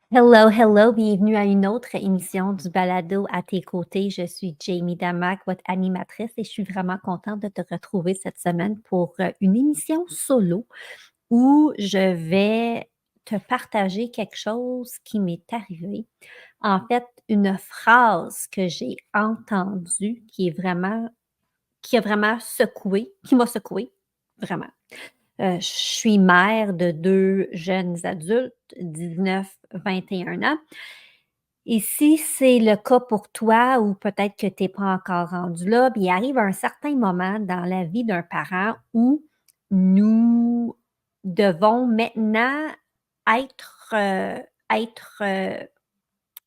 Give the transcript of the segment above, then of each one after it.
Hello, hello, bienvenue à une autre émission du balado à tes côtés. Je suis Jamie Damac, votre animatrice, et je suis vraiment contente de te retrouver cette semaine pour une émission solo où je vais te partager quelque chose qui m'est arrivé. En fait, une phrase que j'ai entendue qui m'a secouée, vraiment. Je suis mère de 2 jeunes adultes, 19, 21 ans. Et si c'est le cas pour toi ou peut-être que tu es pas encore rendu là, bien, il arrive un certain moment dans la vie d'un parent où nous devons maintenant être,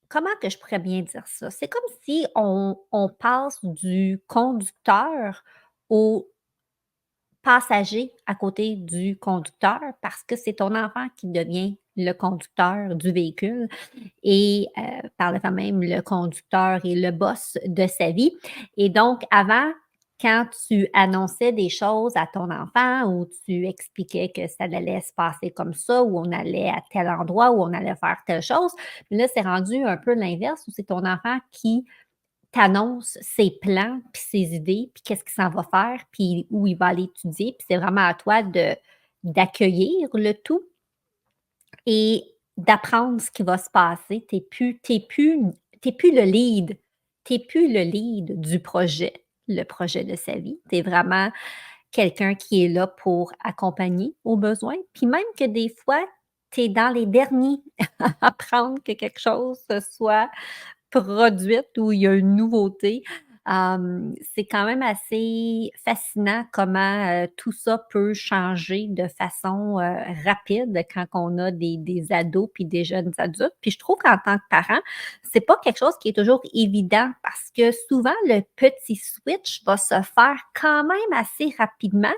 comment que je pourrais bien dire ça? C'est comme si on passe du conducteur au passager à côté du conducteur parce que c'est ton enfant qui devient le conducteur du véhicule et par le fait même, le conducteur est le boss de sa vie. Et donc, avant, quand tu annonçais des choses à ton enfant ou tu expliquais que ça allait se passer comme ça, ou on allait à tel endroit, ou on allait faire telle chose, là, c'est rendu un peu l'inverse, où c'est ton enfant qui t'annonce ses plans, puis ses idées, puis qu'est-ce qu'il s'en va faire, puis où il va aller étudier, puis c'est vraiment à toi d'accueillir le tout et d'apprendre ce qui va se passer. Tu plus le lead. Tu plus le lead du projet, le projet de sa vie. Tu es vraiment quelqu'un qui est là pour accompagner aux besoins. Puis même que des fois, tu es dans les derniers à apprendre que quelque chose se soit produite où il y a une nouveauté. C'est quand même assez fascinant comment, tout ça peut changer de façon, rapide quand on a des ados puis des jeunes adultes. Puis je trouve qu'en tant que parent, c'est pas quelque chose qui est toujours évident parce que souvent le petit switch va se faire quand même assez rapidement.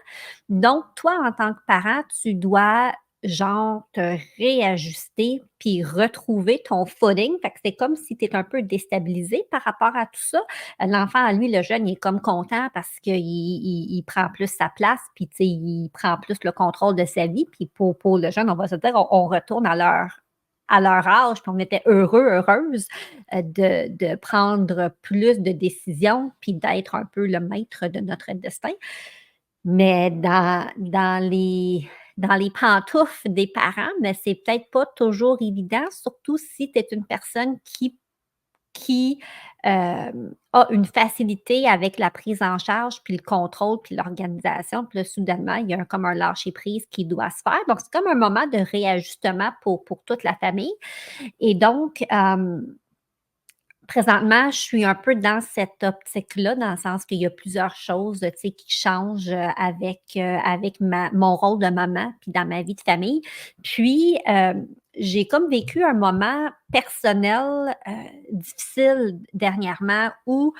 Donc toi, en tant que parent, tu dois genre te réajuster puis retrouver ton footing. Fait que c'est comme si tu es un peu déstabilisé par rapport à tout ça. L'enfant, lui, le jeune, il est comme content parce qu'il il prend plus sa place, puis tu sais, il prend plus le contrôle de sa vie. Puis pour le jeune, on va se dire, on retourne à leur âge, puis on était heureux, heureuse de prendre plus de décisions, puis d'être un peu le maître de notre destin. Mais dans les pantoufles des parents, mais c'est peut-être pas toujours évident, surtout si tu es une personne qui a une facilité avec la prise en charge, puis le contrôle, puis l'organisation. Puis là, soudainement, il y a comme un lâcher-prise qui doit se faire. Donc, c'est comme un moment de réajustement pour toute la famille. Et donc, présentement, je suis un peu dans cette optique-là, dans le sens qu'il y a plusieurs choses, tu sais, qui changent, avec ma mon rôle de maman, puis dans ma vie de famille. Puis, j'ai comme vécu un moment personnel, difficile dernièrement où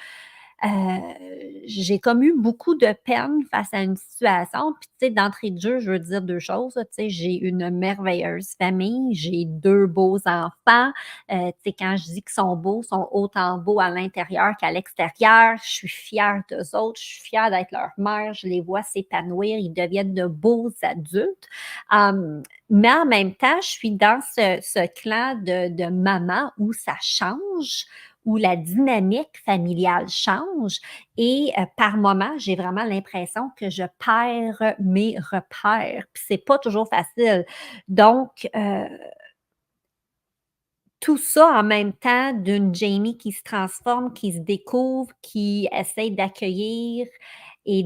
j'ai comme eu beaucoup de peine face à une situation. Puis, tu sais, d'entrée de jeu, je veux dire 2 choses, là. Tu sais, j'ai une merveilleuse famille, j'ai 2 beaux enfants. Tu sais, quand je dis qu'ils sont beaux, ils sont autant beaux à l'intérieur qu'à l'extérieur. Je suis fière d'eux autres, je suis fière d'être leur mère, je les vois s'épanouir, ils deviennent de beaux adultes. Mais en même temps, je suis dans ce clan de maman où ça change, où la dynamique familiale change et par moments, j'ai vraiment l'impression que je perds mes repères, puis c'est pas toujours facile. Donc tout ça en même temps d'une Jamie qui se transforme, qui se découvre, qui essaye d'accueillir et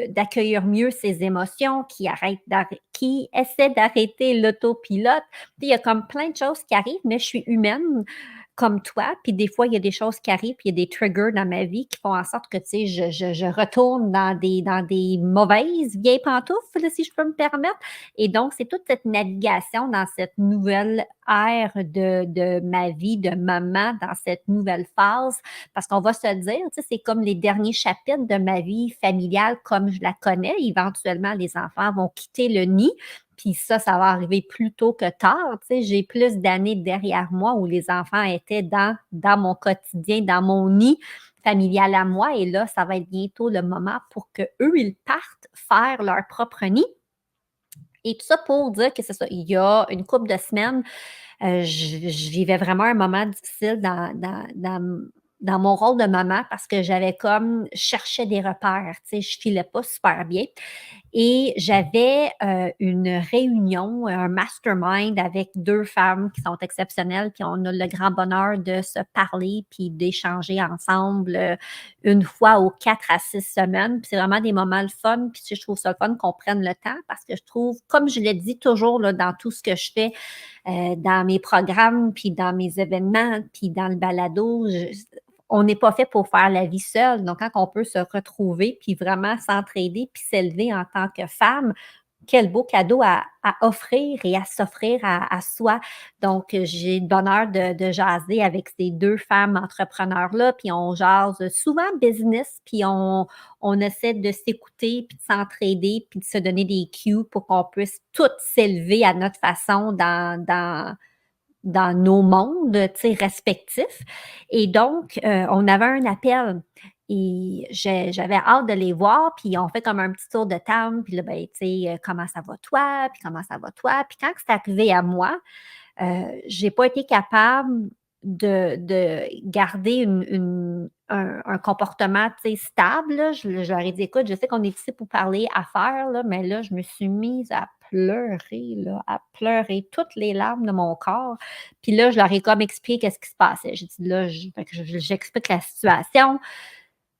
d'accueillir mieux ses émotions, qui essaie d'arrêter l'autopilote. Tu sais, il y a comme plein de choses qui arrivent, mais je suis humaine comme toi, puis des fois, il y a des choses qui arrivent, puis il y a des triggers dans ma vie qui font en sorte que, tu sais, je retourne dans des mauvaises vieilles pantoufles, là, si je peux me permettre. Et donc, c'est toute cette navigation dans cette nouvelle ère de ma vie de maman, dans cette nouvelle phase. Parce qu'on va se le dire, tu sais, c'est comme les derniers chapitres de ma vie familiale comme je la connais. Éventuellement, les enfants vont quitter le nid. Puis ça va arriver plus tôt que tard. Tu sais, j'ai plus d'années derrière moi où les enfants étaient dans mon quotidien, dans mon nid familial à moi. Et là, ça va être bientôt le moment pour qu'eux, ils partent faire leur propre nid. Et tout ça pour dire que c'est ça, il y a une couple de semaines, je vivais vraiment un moment difficile dans mon rôle de maman parce que j'avais comme je cherchais des repères, tu sais, je filais pas super bien. Et j'avais, une réunion, un mastermind avec 2 femmes qui sont exceptionnelles, puis on a le grand bonheur de se parler puis d'échanger ensemble, 1 fois aux 4 à 6 semaines. Puis c'est vraiment des moments le fun, puis tu sais, je trouve ça le fun qu'on prenne le temps parce que je trouve, comme je l'ai dit toujours là, dans tout ce que je fais, dans mes programmes, puis dans mes événements, puis dans le balado, on n'est pas fait pour faire la vie seule. Donc, quand on peut se retrouver, puis vraiment s'entraider, puis s'élever en tant que femme, quel beau cadeau à offrir et à s'offrir à soi. Donc, j'ai le bonheur de jaser avec ces 2 femmes entrepreneurs-là, puis on jase souvent business, puis on essaie de s'écouter, puis de s'entraider, puis de se donner des cues pour qu'on puisse toutes s'élever à notre façon dans nos mondes, tu sais, respectifs. Et donc, on avait un appel et j'avais hâte de les voir, puis on fait comme un petit tour de table, puis là, ben, tu sais, comment ça va toi? Puis comment ça va toi? Puis quand c'est arrivé à moi, j'ai pas été capable de garder un comportement, tu sais, stable, là. Je leur ai dit: «Écoute, je sais qu'on est ici pour parler affaires, là, mais là, je me suis mise à pleurer, là, à pleurer toutes les larmes de mon corps». Puis là, je leur ai comme expliqué qu'est-ce qui se passait. J'ai dit: «Là, je» fait que j'explique la situation.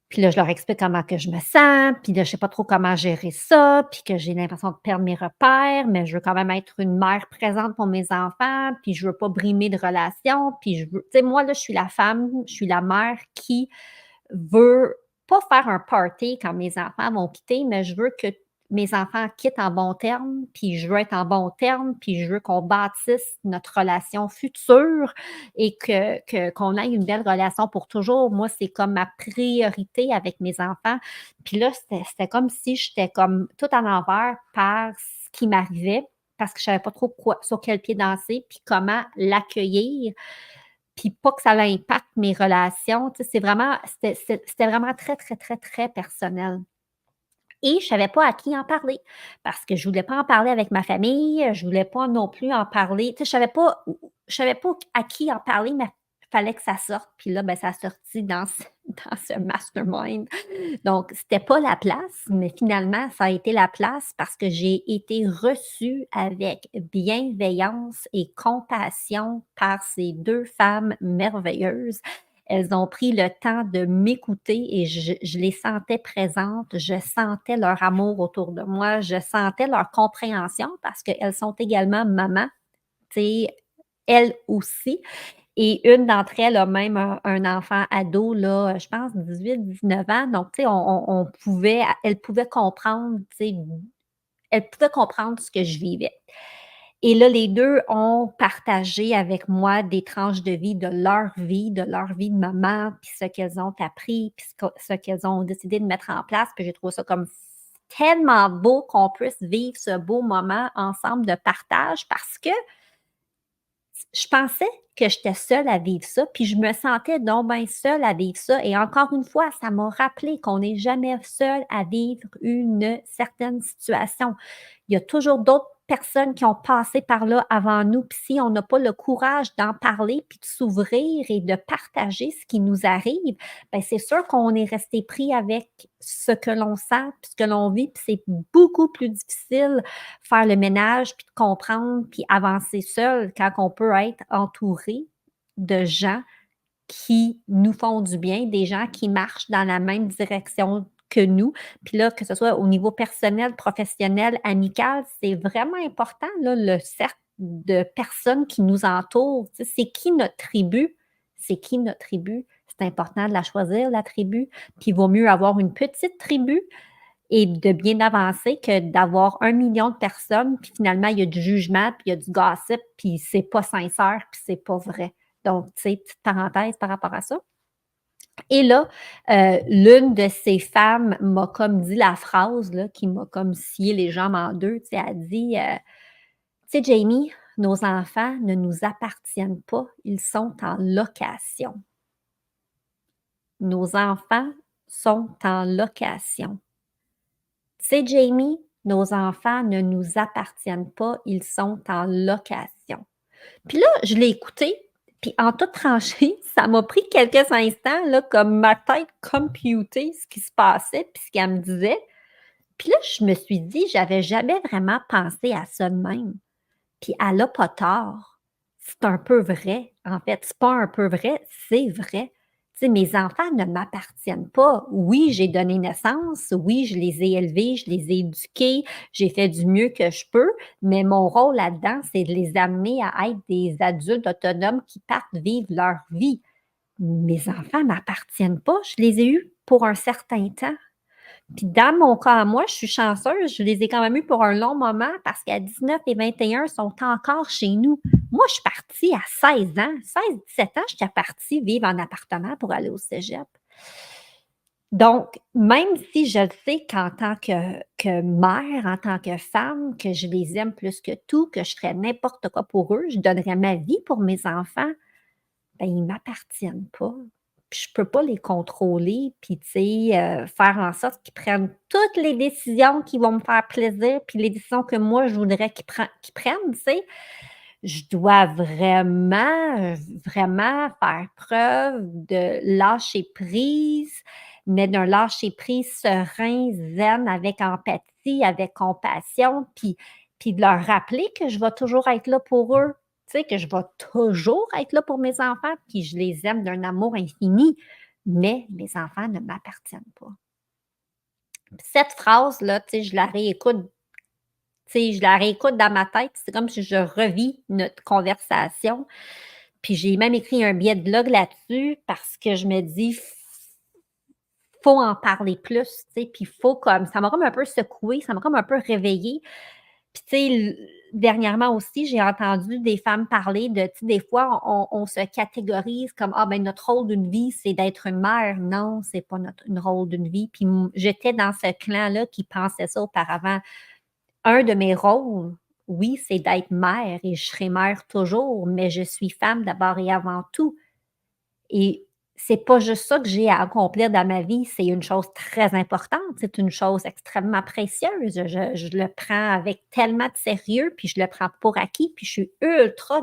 Puis là, je leur explique comment que je me sens, puis là, je sais pas trop comment gérer ça, puis que j'ai l'impression de perdre mes repères, mais je veux quand même être une mère présente pour mes enfants, puis je veux pas brimer de relations, puis je veux tu sais, moi, là, je suis la femme, je suis la mère qui veut pas faire un party quand mes enfants vont quitter, mais je veux que mes enfants quittent en bons termes, puis je veux être en bons termes, puis je veux qu'on bâtisse notre relation future et qu'on ait une belle relation pour toujours. Moi, c'est comme ma priorité avec mes enfants. Puis là, c'était comme si j'étais comme tout en envers par ce qui m'arrivait parce que je savais pas trop quoi sur quel pied danser, puis comment l'accueillir puis pas que ça impacte mes relations, tu sais, c'était vraiment très, très, très, très personnel et je savais pas à qui en parler parce que je voulais pas en parler avec ma famille, je voulais pas non plus en parler, tu sais, je savais pas à qui en parler, mais fallait que ça sorte. Puis là, ben, ça a sorti dans ce dans ce mastermind. Donc c'était pas la place, mais finalement, ça a été la place parce que j'ai été reçue avec bienveillance et compassion par ces 2 femmes merveilleuses. Elles ont pris le temps de m'écouter et je les sentais présentes, je sentais leur amour autour de moi, je sentais leur compréhension parce qu'elles sont également mamans, tu sais, elles aussi. Et une d'entre elles a même un enfant ado, là, je pense 18-19 ans. Donc, tu sais, on pouvait elle pouvait comprendre, tu sais, elle pouvait comprendre ce que je vivais. Et là, les 2 ont partagé avec moi des tranches de leur vie de maman, puis ce qu'elles ont appris, puis ce qu'elles ont décidé de mettre en place. Puis j'ai trouvé ça comme tellement beau qu'on puisse vivre ce beau moment ensemble de partage parce que je pensais que j'étais seule à vivre ça, puis je me sentais donc bien seule à vivre ça et encore une fois, ça m'a rappelé qu'on n'est jamais seul à vivre une certaine situation. Il y a toujours d'autres personnes qui ont passé par là avant nous, puis si on n'a pas le courage d'en parler, puis de s'ouvrir et de partager ce qui nous arrive, ben c'est sûr qu'on est resté pris avec ce que l'on sent, puis ce que l'on vit, puis c'est beaucoup plus difficile faire le ménage, puis de comprendre, puis avancer seul quand on peut être entouré de gens qui nous font du bien, des gens qui marchent dans la même direction que nous. Puis là, que ce soit au niveau personnel, professionnel, amical, c'est vraiment important, là, le cercle de personnes qui nous entourent. Tu sais, c'est qui notre tribu? C'est qui notre tribu? C'est important de la choisir, la tribu. Puis il vaut mieux avoir une petite tribu et de bien avancer que d'avoir 1 million de personnes, puis finalement, il y a du jugement, puis il y a du gossip, puis c'est pas sincère, puis c'est pas vrai. Donc, tu sais, petite parenthèse par rapport à ça. Et là, l'une de ces femmes m'a comme dit la phrase là, qui m'a comme scié les jambes en 2, tu sais, elle a dit, «Tu sais, Jamie, nos enfants ne nous appartiennent pas, ils sont en location. Nos enfants sont en location. Tu sais, Jamie, nos enfants ne nous appartiennent pas, ils sont en location. Puis là, je l'ai écouté, puis en toute tranchée, ça m'a pris quelques instants, là, comme ma tête computer ce qui se passait puis ce qu'elle me disait. Puis là, je me suis dit: «J'avais jamais vraiment pensé à ça de même». Puis elle a pas tort. C'est un peu vrai, en fait. C'est pas un peu vrai, c'est vrai. Tu sais, mes enfants ne m'appartiennent pas. Oui, j'ai donné naissance, oui, je les ai élevés, je les ai éduqués, j'ai fait du mieux que je peux, mais mon rôle là-dedans, c'est de les amener à être des adultes autonomes qui partent vivre leur vie. Mes enfants m'appartiennent pas, je les ai eus pour un certain temps. Puis dans mon cas à moi, je suis chanceuse, je les ai quand même eus pour un long moment parce qu'à 19 et 21 ils sont encore chez nous. Moi, je suis partie à 16 ans. 16-17 ans, j'étais partie vivre en appartement pour aller au cégep. Donc, même si je le sais qu'en tant que mère, en tant que femme, que je les aime plus que tout, que je ferais n'importe quoi pour eux, je donnerais ma vie pour mes enfants, ben, ils m'appartiennent pas. Puis je peux pas les contrôler, puis tu sais, faire en sorte qu'ils prennent toutes les décisions qui vont me faire plaisir, puis les décisions que moi je voudrais qu'ils prennent, tu sais. Je dois vraiment faire preuve de lâcher prise, mais d'un lâcher prise serein, zen, avec empathie, avec compassion, puis de leur rappeler que je vais toujours être là pour eux. Tu sais, que je vais toujours être là pour mes enfants, puis je les aime d'un amour infini, mais mes enfants ne m'appartiennent pas. Cette phrase-là, tu sais, je la réécoute dans ma tête, c'est comme si je revis notre conversation. Puis j'ai même écrit un billet de blog là-dessus parce que je me dis: «Faut en parler plus», tu sais, puis faut comme ça m'a comme un peu secouée, ça m'a comme un peu réveillée. Puis tu sais, dernièrement aussi, j'ai entendu des femmes parler de, tu sais, des fois, on se catégorise comme: «Ah ben notre rôle d'une vie, c'est d'être une mère». Non, c'est pas notre une rôle d'une vie. Puis j'étais dans ce clan-là qui pensait ça auparavant. Un de mes rôles, oui, c'est d'être mère et je serai mère toujours, mais je suis femme d'abord et avant tout. Et c'est pas juste ça que j'ai à accomplir dans ma vie, c'est une chose très importante, c'est une chose extrêmement précieuse. Je le prends avec tellement de sérieux, puis je le prends pour acquis, puis je suis ultra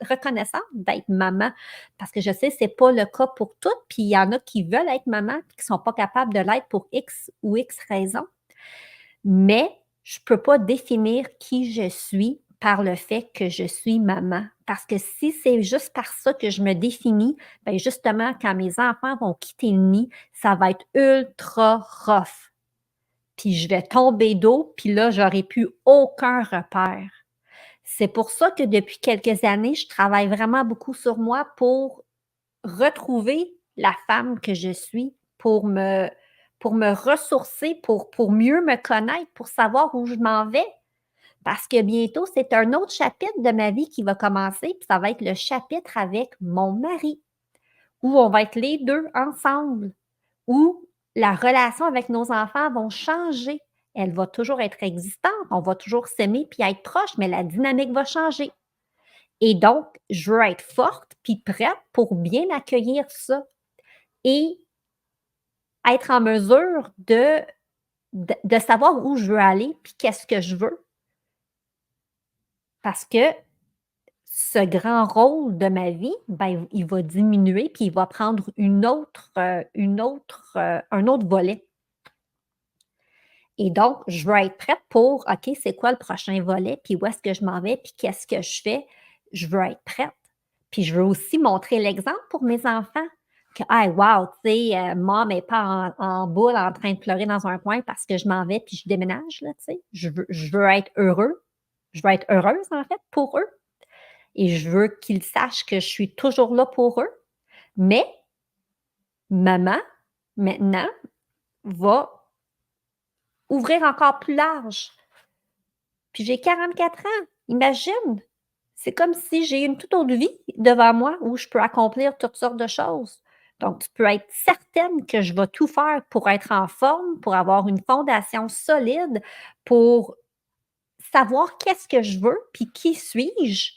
reconnaissante d'être maman parce que je sais que c'est pas le cas pour toutes, puis il y en a qui veulent être maman, puis qui sont pas capables de l'être pour X ou X raisons. Mais je peux pas définir qui je suis par le fait que je suis maman. Parce que si c'est juste par ça que je me définis, ben justement, quand mes enfants vont quitter le nid, ça va être ultra rough. Puis je vais tomber d'eau, puis là, j'aurai plus aucun repère. C'est pour ça que depuis quelques années, je travaille vraiment beaucoup sur moi pour retrouver la femme que je suis, pour me ressourcer, pour mieux me connaître, pour savoir où je m'en vais. Parce que bientôt, c'est un autre chapitre de ma vie qui va commencer, puis ça va être le chapitre avec mon mari, où on va être les 2 ensemble, où la relation avec nos enfants vont changer. Elle va toujours être existante, on va toujours s'aimer puis être proche, mais la dynamique va changer. Et donc, je veux être forte puis prête pour bien accueillir ça et être en mesure de savoir où je veux aller puis qu'est-ce que je veux. Parce que ce grand rôle de ma vie, ben, il va diminuer puis il va prendre un autre volet. Et donc, je veux être prête pour, OK, c'est quoi le prochain volet? Puis où est-ce que je m'en vais? Puis qu'est-ce que je fais? Je veux être prête. Puis je veux aussi montrer l'exemple pour mes enfants. Que, ah, wow, tu sais, maman n'est pas en boule en train de pleurer dans un coin parce que je m'en vais puis je déménage, là, tu sais. Je veux être heureux. Je veux être heureuse, en fait, pour eux. Et je veux qu'ils sachent que je suis toujours là pour eux. Mais maman, maintenant, va ouvrir encore plus large. Puis j'ai 44 ans, imagine! C'est comme si j'ai une toute autre vie devant moi où je peux accomplir toutes sortes de choses. Donc, tu peux être certaine que je vais tout faire pour être en forme, pour avoir une fondation solide, pour savoir qu'est-ce que je veux, puis qui suis-je,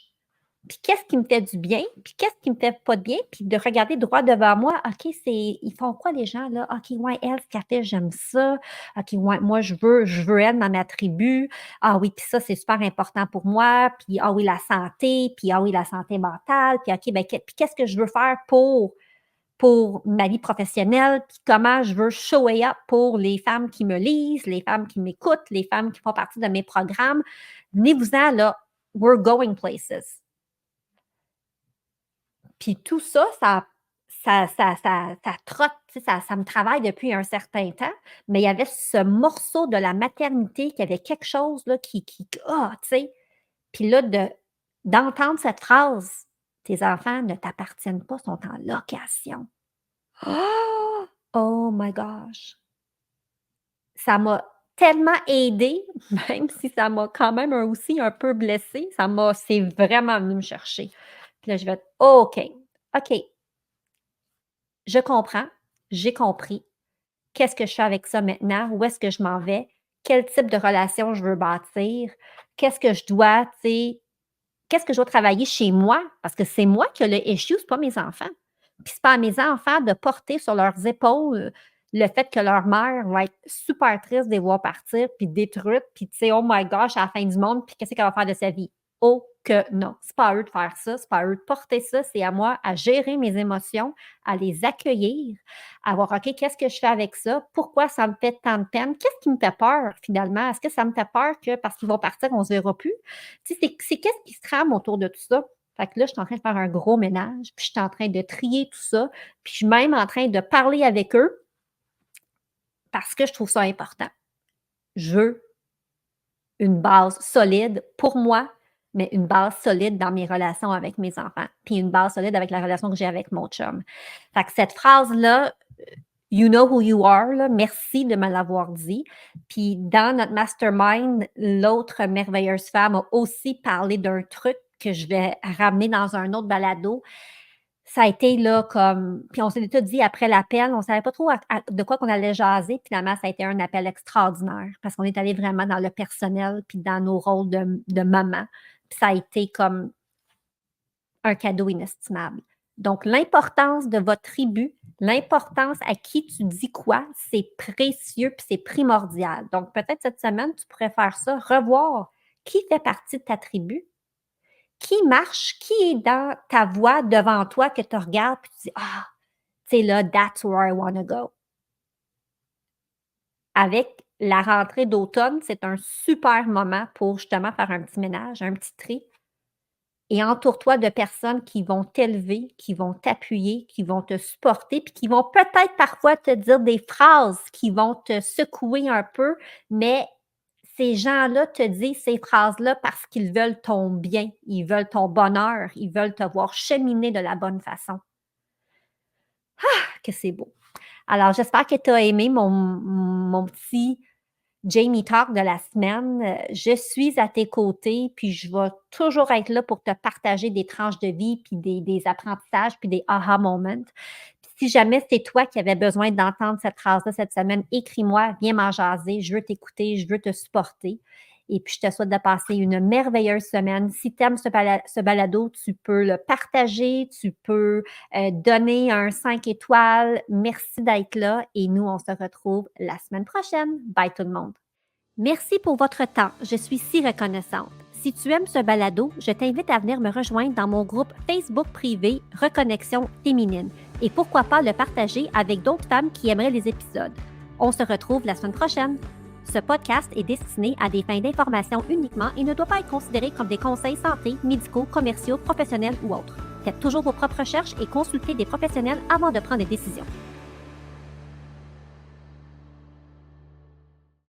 Puis qu'est-ce qui me fait du bien, puis qu'est-ce qui me fait pas de bien, puis de regarder droit devant moi, OK, ils font quoi les gens là? OK, ouais, elle, ce qu'elle fait, j'aime ça. OK, ouais, moi je veux elle dans ma tribu. Ah oui, puis ça, c'est super important pour moi. Puis ah oui, la santé, puis ah oui, la santé mentale, puis OK, ben, puis qu'est-ce que je veux faire pour ma vie professionnelle, puis comment je veux show up pour les femmes qui me lisent, les femmes qui m'écoutent, les femmes qui font partie de mes programmes. Venez-vous-en là, we're going places. Puis tout ça, ça trotte, tu sais, ça me travaille depuis un certain temps, mais il y avait ce morceau de la maternité qui avait quelque chose là qui tu sais? Puis là d'entendre cette phrase: «Tes enfants ne t'appartiennent pas, sont en location». Ah! Oh my gosh! Ça m'a tellement aidée, même si ça m'a quand même aussi un peu blessée, c'est vraiment venu me chercher. Puis là, je vais être: «OK, OK, je comprends, j'ai compris. Qu'est-ce que je fais avec ça maintenant? Où est-ce que je m'en vais? Quel type de relation je veux bâtir? Qu'est-ce que je dois, tu sais, qu'est-ce que je dois travailler chez moi? Parce que c'est moi qui ai le issue, c'est pas mes enfants. Puis c'est pas à mes enfants de porter sur leurs épaules le fait que leur mère va être super triste de les voir partir, puis détruite, puis tu sais, oh my gosh, à la fin du monde, puis qu'est-ce qu'elle va faire de sa vie? Oh que non, c'est pas à eux de faire ça, c'est pas à eux de porter ça, c'est à moi à gérer mes émotions, à les accueillir, à voir, OK, qu'est-ce que je fais avec ça? Pourquoi ça me fait tant de peine? Qu'est-ce qui me fait peur finalement? Est-ce que ça me fait peur que parce qu'ils vont partir, on se verra plus? Tu sais, c'est qu'est-ce qui se trame autour de tout ça? Fait que là, je suis en train de faire un gros ménage, puis je suis en train de trier tout ça, puis je suis même en train de parler avec eux parce que je trouve ça important. Je veux une base solide pour moi, mais une base solide dans mes relations avec mes enfants, puis une base solide avec la relation que j'ai avec mon chum. Fait que cette phrase-là, You know who you are, là, merci de me l'avoir dit. Puis dans notre mastermind, l'autre merveilleuse femme a aussi parlé d'un truc que je vais ramener dans un autre balado. Ça a été là comme puis on s'est tout dit après l'appel, on savait pas trop de quoi qu'on allait jaser. Finalement, ça a été un appel extraordinaire parce qu'on est allé vraiment dans le personnel puis dans nos rôles de maman. Puis ça a été comme un cadeau inestimable. Donc, l'importance de votre tribu, l'importance à qui tu dis quoi, c'est précieux puis c'est primordial. Donc, peut-être cette semaine, tu pourrais faire ça, revoir qui fait partie de ta tribu, qui marche, qui est dans ta voie devant toi que tu regardes puis tu dis ah, tu sais là, that's where I want to go. Avec la rentrée d'automne, c'est un super moment pour justement faire un petit ménage, un petit tri et entoure-toi de personnes qui vont t'élever, qui vont t'appuyer, qui vont te supporter, puis qui vont peut-être parfois te dire des phrases qui vont te secouer un peu, mais ces gens-là te disent ces phrases-là parce qu'ils veulent ton bien, ils veulent ton bonheur, ils veulent te voir cheminer de la bonne façon. Que c'est beau. Alors, j'espère que tu as aimé mon petit Jamie Talk de la semaine. Je suis à tes côtés, puis je vais toujours être là pour te partager des tranches de vie, puis des apprentissages, puis des aha moments. Puis si jamais c'est toi qui avais besoin d'entendre cette phrase-là cette semaine, écris-moi, viens m'en jaser, je veux t'écouter, je veux te supporter. Et puis, je te souhaite de passer une merveilleuse semaine. Si tu aimes ce balado, tu peux le partager, tu peux donner un 5 étoiles. Merci d'être là et nous, on se retrouve la semaine prochaine. Bye tout le monde. Merci pour votre temps. Je suis si reconnaissante. Si tu aimes ce balado, je t'invite à venir me rejoindre dans mon groupe Facebook privé Reconnexion féminine et pourquoi pas le partager avec d'autres femmes qui aimeraient les épisodes. On se retrouve la semaine prochaine. Ce podcast est destiné à des fins d'information uniquement et ne doit pas être considéré comme des conseils santé, médicaux, commerciaux, professionnels ou autres. Faites toujours vos propres recherches et consultez des professionnels avant de prendre des décisions.